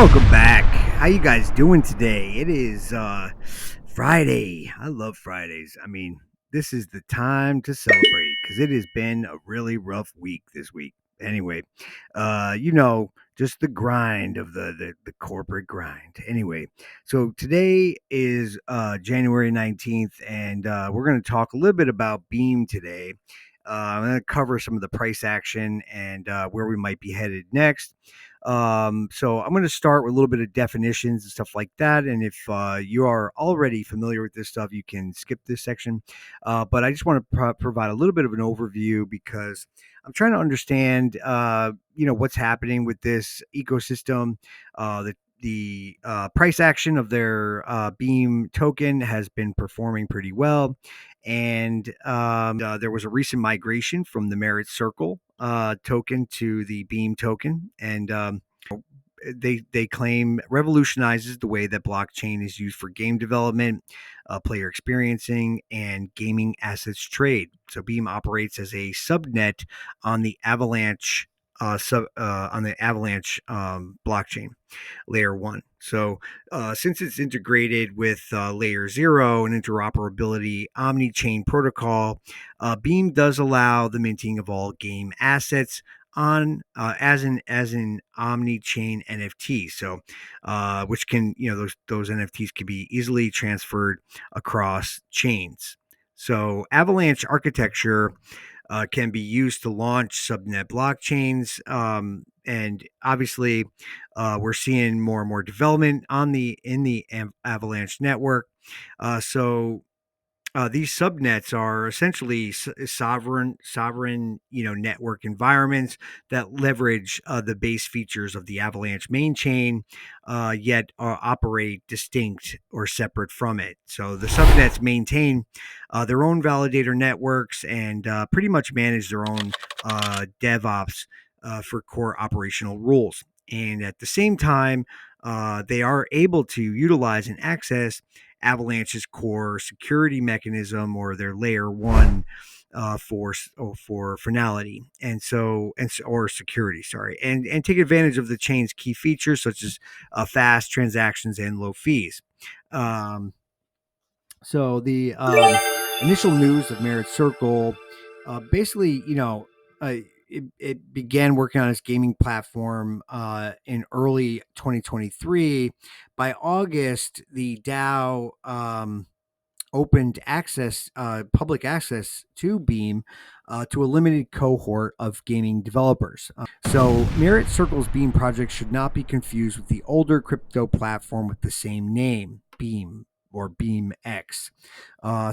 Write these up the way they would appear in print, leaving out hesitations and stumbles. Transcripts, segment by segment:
Welcome back. How you guys doing today? It is Friday. I love Fridays. I mean, this is the time to celebrate because it has been a really rough week this week. Anyway, just the grind of the corporate grind. Anyway, so today is January 19th, and we're going to talk a little bit about Beam today. I'm going to cover some of the price action and where we might be headed next. So I'm going to start with a little bit of definitions and stuff like that. And if you are already familiar with this stuff, you can skip this section. But I just want to provide a little bit of an overview because I'm trying to understand, what's happening with this ecosystem. The price action of their Beam token has been performing pretty well. And there was a recent migration from the Merit Circle token to the Beam token. And they claim revolutionizes the way that blockchain is used for game development, player experiencing, and gaming assets trade. So Beam operates as a subnet on the Avalanche blockchain layer one. So since it's integrated with layer zero and interoperability omni-chain protocol, Beam does allow the minting of all game assets on as an omni-chain NFT. So which can, those NFTs can be easily transferred across chains. So Avalanche architecture can be used to launch subnet blockchains. And obviously, we're seeing more and more development in the Avalanche network. So these subnets are essentially sovereign, network environments that leverage the base features of the Avalanche main chain, yet operate distinct or separate from it. So the subnets maintain their own validator networks and pretty much manage their own DevOps for core operational rules. And at the same time, they are able to utilize and access Avalanche's core security mechanism or their layer one for finality or security, sorry, and take advantage of the chain's key features such as fast transactions and low fees. So the initial news of Merit Circle, basically, it began working on its gaming platform in early 2023. By August, the DAO opened public access to Beam to a limited cohort of gaming developers. So Merit Circle's Beam project should not be confused with the older crypto platform with the same name, Beam or BeamX.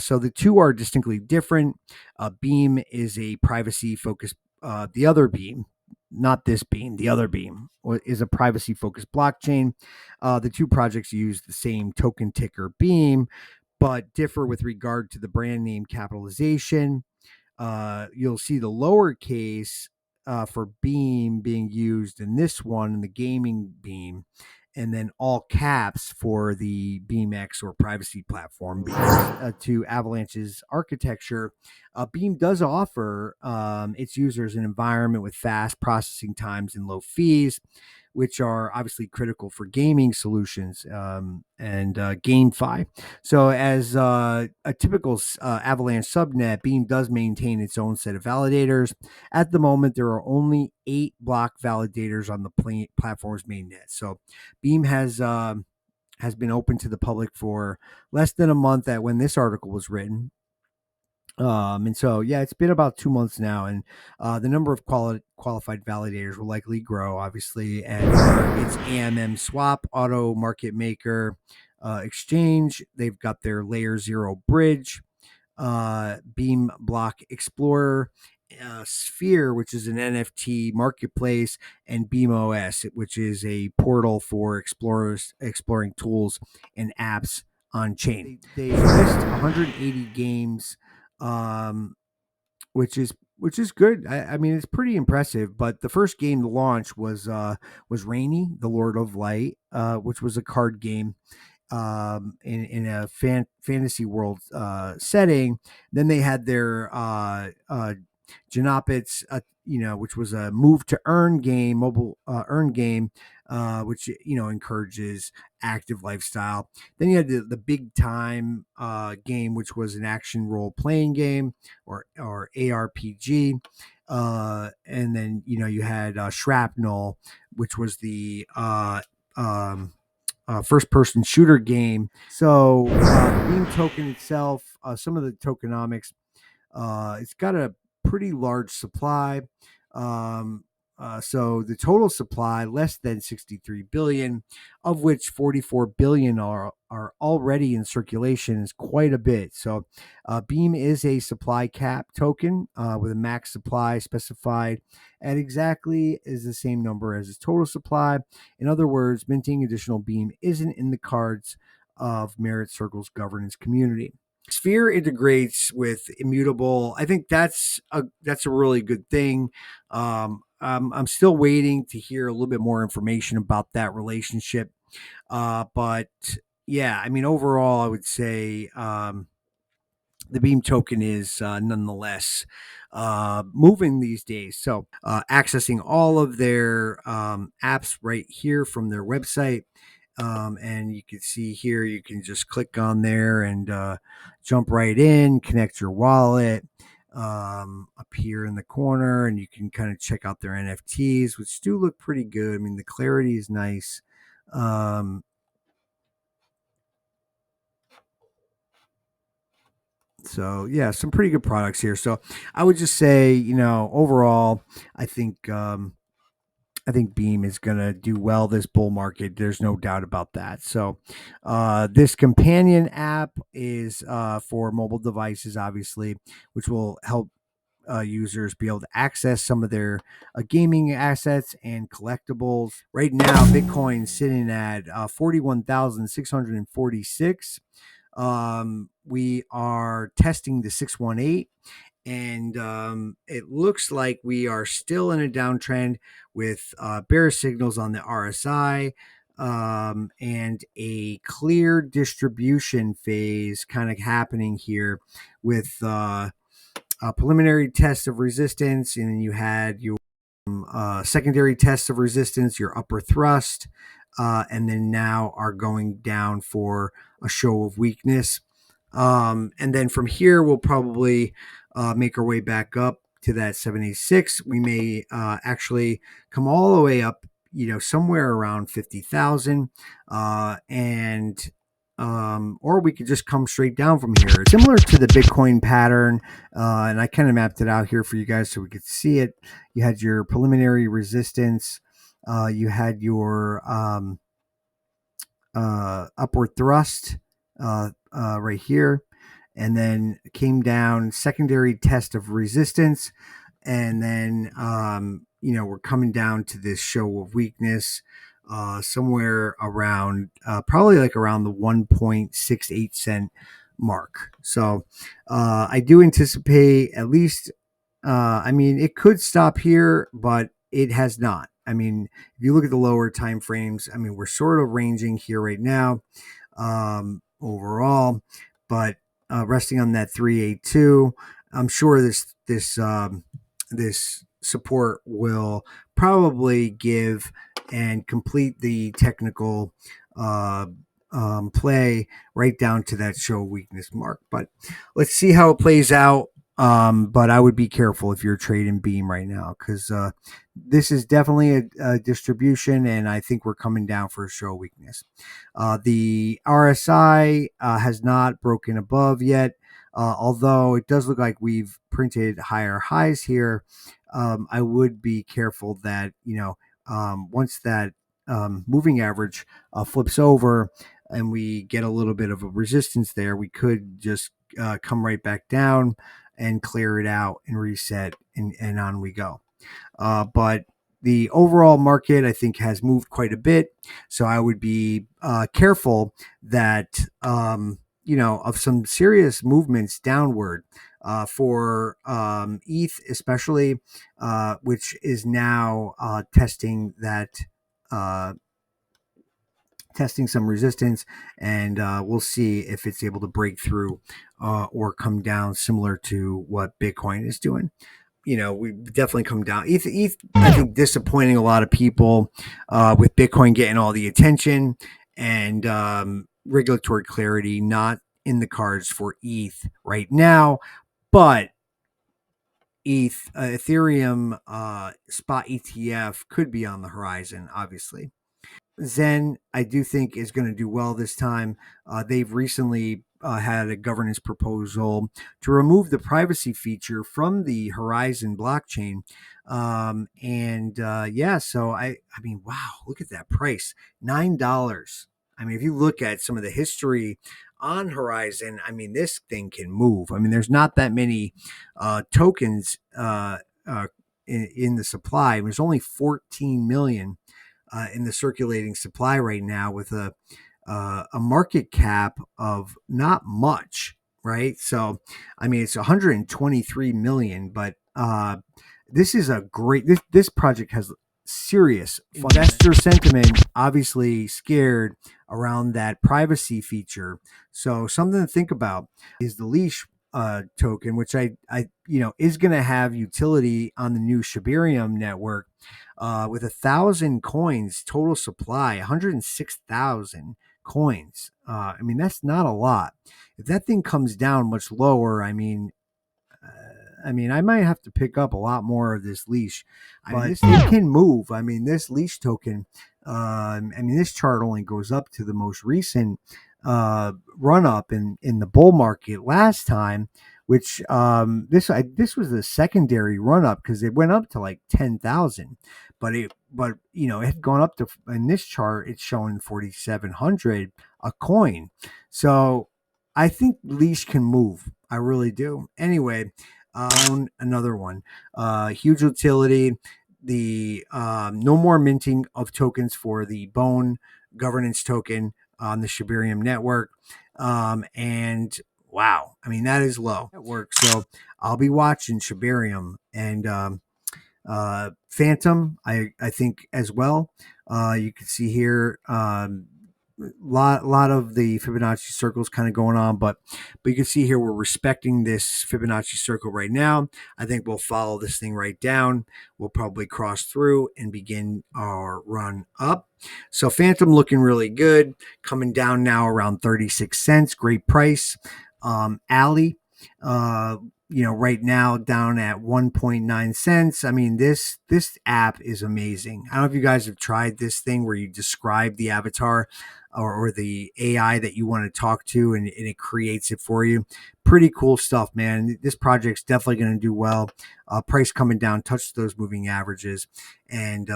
So the two are distinctly different. Beam is a privacy-focused, the other Beam, not this Beam, the other Beam is a privacy-focused blockchain. The two projects use the same token ticker Beam, but differ with regard to the brand name capitalization. You'll see the lowercase for Beam being used in this one, in the gaming Beam, and then all caps for the BeamX or privacy platform. Because to Avalanche's architecture, Beam does offer its users an environment with fast processing times and low fees, which are obviously critical for gaming solutions and GameFi. So, as a typical Avalanche subnet, Beam does maintain its own set of validators. At the moment, there are only 8 block validators on the platform's mainnet. So, Beam has been open to the public for less than a month at when this article was written. And so, yeah, it's been about 2 months now, and the number of qualified validators will likely grow, obviously. And it's AMM Swap, Auto Market Maker, Exchange. They've got their Layer Zero Bridge, Beam Block Explorer, Sphere, which is an NFT marketplace, and BeamOS, which is a portal for explorers exploring tools and apps on chain. They list 180 games, which is good. I mean, it's pretty impressive. But the first game to launch was Rainy, the Lord of Light, which was a card game in a fantasy world setting. Then they had their Janopit's, which was a move to earn game, mobile earn game, which encourages active lifestyle. Then you had the big time game, which was an action role playing game or ARPG. And then you had Shrapnel, which was the first person shooter game. So the Beam token itself, some of the tokenomics, it's got a pretty large supply. So the total supply less than 63 billion, of which 44 billion are already in circulation, is quite a bit. So Beam is a supply cap token with a max supply specified at exactly is the same number as its total supply. In other words, minting additional Beam isn't in the cards of Merit Circle's governance community. Sphere integrates with Immutable. I think that's a really good thing. I'm still waiting to hear a little bit more information about that relationship. But yeah, I mean, overall, I would say the Beam token is nonetheless moving these days. So accessing all of their apps right here from their website. And you can see here, you can just click on there and jump right in, connect your wallet up here in the corner, and you can kind of check out their NFTs, which do look pretty good. I mean, the clarity is nice. So yeah, some pretty good products here. So I would just say, overall, I think Beam is going to do well this bull market. There's no doubt about that. So this companion app is for mobile devices, obviously, which will help users be able to access some of their gaming assets and collectibles. Right now, Bitcoin's sitting at 41,646. We are testing the 618, and it looks like we are still in a downtrend with bearish signals on the RSI, and a clear distribution phase kind of happening here with a preliminary test of resistance, and then you had your secondary tests of resistance, your upper thrust, and then now are going down for a show of weakness. And then from here, we'll probably make our way back up to that 786. We may actually come all the way up, somewhere around 50,000, and or we could just come straight down from here. Similar to the Bitcoin pattern, and I kind of mapped it out here for you guys so we could see it. You had your preliminary resistance. You had your upward thrust right here, and then came down, secondary test of resistance, and then we're coming down to this show of weakness somewhere around probably like around the 1.68 cent mark. So I do anticipate at least I mean, it could stop here, but it has not. I mean, if you look at the lower time frames, I mean, we're sort of ranging here right now overall, but resting on that 382, I'm sure this support will probably give and complete the technical play right down to that show weakness mark. But let's see how it plays out. But I would be careful if you're trading Beam right now, because this is definitely a distribution, and I think we're coming down for a show weakness. The RSI has not broken above yet, although it does look like we've printed higher highs here. I would be careful that, once that moving average flips over and we get a little bit of a resistance there, we could just come right back down and clear it out and reset, and on we go. But the overall market, I think, has moved quite a bit. So I would be careful that, of some serious movements downward for ETH, especially, which is now testing some resistance, and we'll see if it's able to break through or come down similar to what Bitcoin is doing. we've definitely come down. ETH, I think, disappointing a lot of people with Bitcoin getting all the attention and regulatory clarity not in the cards for ETH right now. But Ethereum spot ETF could be on the horizon, obviously. ZEN, I do think, is going to do well this time. They've recently had a governance proposal to remove the privacy feature from the Horizon blockchain. So I mean, wow, look at that price, $9. I mean, if you look at some of the history on Horizon, I mean, this thing can move. I mean, there's not that many tokens in the supply. There's only 14 million in the circulating supply right now, with a market cap of not much, right? So, I mean, it's 123 million, but this is a great. This project has serious investor sentiment. Obviously, scared around that privacy feature. So, something to think about is the LEASH token, which I is going to have utility on the new Shibarium network, with 1,000 coins total supply, 106,000 coins. I mean, that's not a lot. If that thing comes down much lower, I might have to pick up a lot more of this LEASH. It can move. I mean, this LEASH token. This chart only goes up to the most recent run up in the bull market last time, which this was a secondary run up because it went up to like 10,000, but it had gone up to, in this chart it's showing 4,700 a coin. So I think LEASH can move. I really do. Anyway, another one, huge utility. The no more minting of tokens for the Bone governance token on the Shibarium network. And wow, I mean, that is low network. So I'll be watching Shibarium and Phantom, I think as well. You can see here lot of the Fibonacci circles kind of going on, but you can see here we're respecting this Fibonacci circle right now. I think we'll follow this thing right down. We'll probably cross through and begin our run up. So Phantom looking really good, coming down now around 36 cents. Great price. Alley, right now down at 1.9 cents. I mean, this app is amazing. I don't know if you guys have tried this thing where you describe the avatar or the AI that you want to talk to, and it creates it for you. Pretty cool stuff, man. This project's definitely going to do well. Price coming down, touch those moving averages. And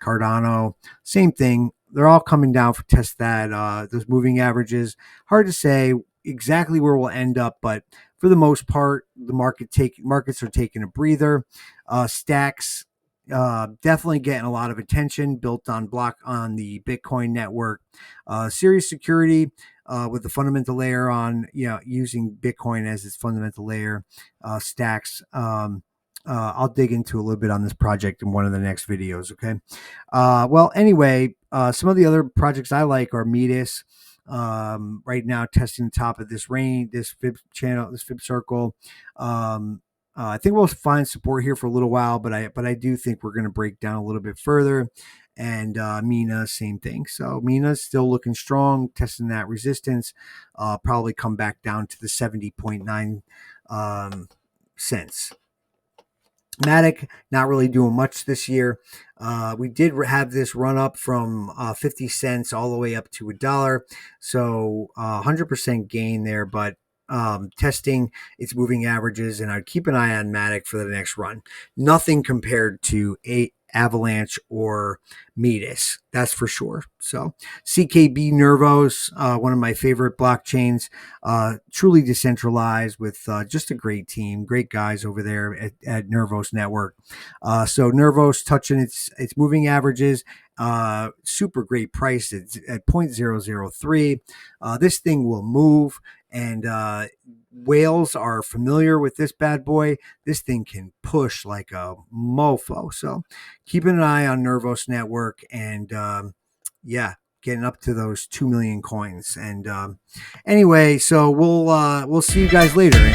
Cardano, same thing. They're all coming down for test that those moving averages. Hard to say exactly where we'll end up, but for the most part, the markets are taking a breather. STAX definitely getting a lot of attention, built on the Bitcoin network. Serious security with the fundamental layer on, using Bitcoin as its fundamental layer. STAX. I'll dig into a little bit on this project in one of the next videos. Okay. Anyway, some of the other projects I like are MATIC. Right now testing the top of this range, this fib channel, this fib circle. I think we'll find support here for a little while, but I do think we're going to break down a little bit further. And Mina, same thing. So Mina's still looking strong, testing that resistance. Probably come back down to the 70.9 cents. MATIC not really doing much this year. We did have this run up from 50 cents all the way up to $1. So 100% gain there, but testing its moving averages, and I'd keep an eye on MATIC for the next run. Nothing compared to Avalanche or MATIC, that's for sure. So CKB Nervos, one of my favorite blockchains, truly decentralized with just a great team, great guys over there at Nervos Network. So Nervos touching its moving averages, super great price. It's at 0.003. This thing will move, and whales are familiar with this bad boy. This thing can push like a mofo. So keeping an eye on Nervos Network, and getting up to those 2 million coins. And anyway, so we'll see you guys later.